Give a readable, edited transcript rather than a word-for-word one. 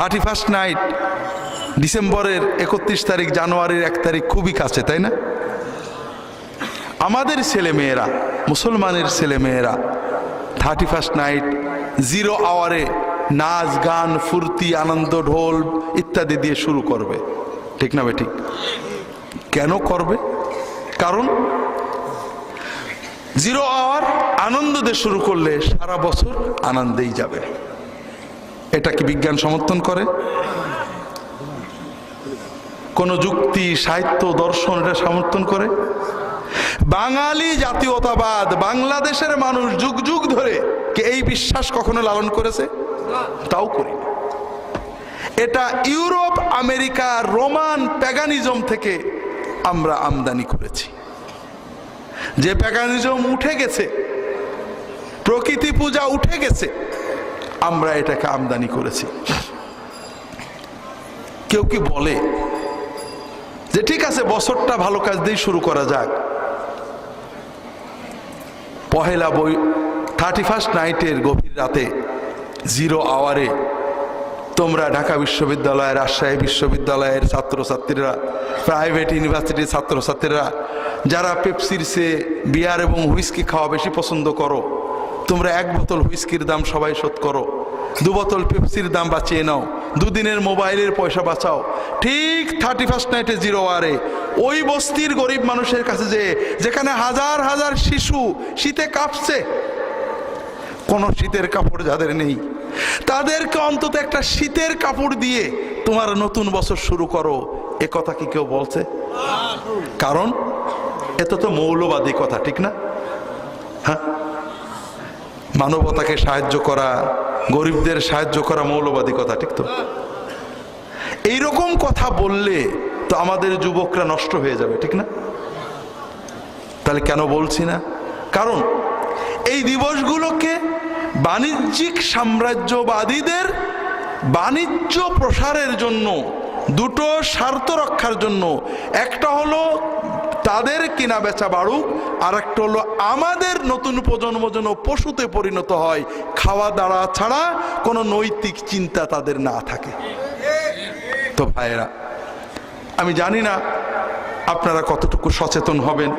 31st night, ডিসেম্বরের 31 তারিখ, জানুয়ারির 1 তারিখ খুবই কাছে, তাই না? আমাদের ছেলেমেয়েরা, মুসলমানের ছেলেমেয়েরা 31st নাইট 0 আওয়ারে নাচ গান ফুর্তি আনন্দ ঢোল ইত্যাদি দিয়ে শুরু করবে, ঠিক না বেঠিক? কেন করবে? কারণ 0 আওয়ার আনন্দ দিয়ে শুরু করলে সারা বছর আনন্দেই যাবে। এটা কি বিজ্ঞান সমর্থন করে? কোন যুক্তি, সাহিত্য, দর্শন এটা সমর্থন করে? বাঙালি জাতীয়তাবাদ, বাংলাদেশের মানুষ যুগ যুগ ধরে কি এই বিশ্বাস কখনো লালন করেছে? তাও করি না। এটা ইউরোপ, আমেরিকা, রোমান প্যাগানিজম থেকে আমরা আমদানি করেছি। যে প্যাগানিজম উঠে গেছে, প্রকৃতি পূজা উঠে গেছে, আমরা এটাকে আমদানি করেছি। কেউ কি বলে যে ঠিক আছে বছরটা ভালো কাজ দিয়ে শুরু করা যাক, পহেলা 31st নাইটের গভীর রাতে 0 আওয়ারে তোমরা ঢাকা বিশ্ববিদ্যালয়, রাজশাহী বিশ্ববিদ্যালয়ের ছাত্রছাত্রীরা, প্রাইভেট ইউনিভার্সিটির ছাত্রছাত্রীরা যারা পেপসির চেয়ে বিয়ার এবং হুইস্কি খাওয়া বেশি পছন্দ করো, তোমরা 1 বোতল হুইস্কির দাম সবাই শোধ করো, 2 বোতল পেপসির দাম বাঁচিয়ে নাও, 2 দিনের মোবাইলের পয়সা বাঁচাও। ঠিক 31st নাইটে 0 আওয়ারে ওই বস্তির গরিব মানুষের কাছে যেখানে হাজার হাজার শিশু শীতে কাঁপছে, কোন শীতের কাপড় যাদের নেই, তাদেরকে অন্তত একটা শীতের কাপড় দিয়ে তোমার নতুন বছর শুরু করো, এ কথা কি কেউ বলছে? কারণ এত তো মৌলবাদী কথা, ঠিক না? হ্যাঁ, মানবতাকে সাহায্য করা, গরিবদের সাহায্য করা মৌলবাদী কথা, ঠিক তো? এইরকম কথা বললে তো আমাদের যুবকরা নষ্ট হয়ে যাবে, ঠিক না? তাহলে কেন বলছি না? কারণ এই দিবসগুলোকে বাণিজ্যিক সাম্রাজ্যবাদীদের বাণিজ্য প্রসারের জন্য, দুটো স্বার্থ রক্ষার জন্য, একটা হলো তাদের কেনা বেচা বাড়ুক, আর একটা হলো আমাদের নতুন প্রজন্ম যেন পশুতে পরিণত হয়, খাওয়া দাওয়া ছাড়া কোনো নৈতিক চিন্তা তাদের না থাকে। তো ভাইয়েরা, আমি জানি না আপনারা কতটুকু সচেতন হবেন।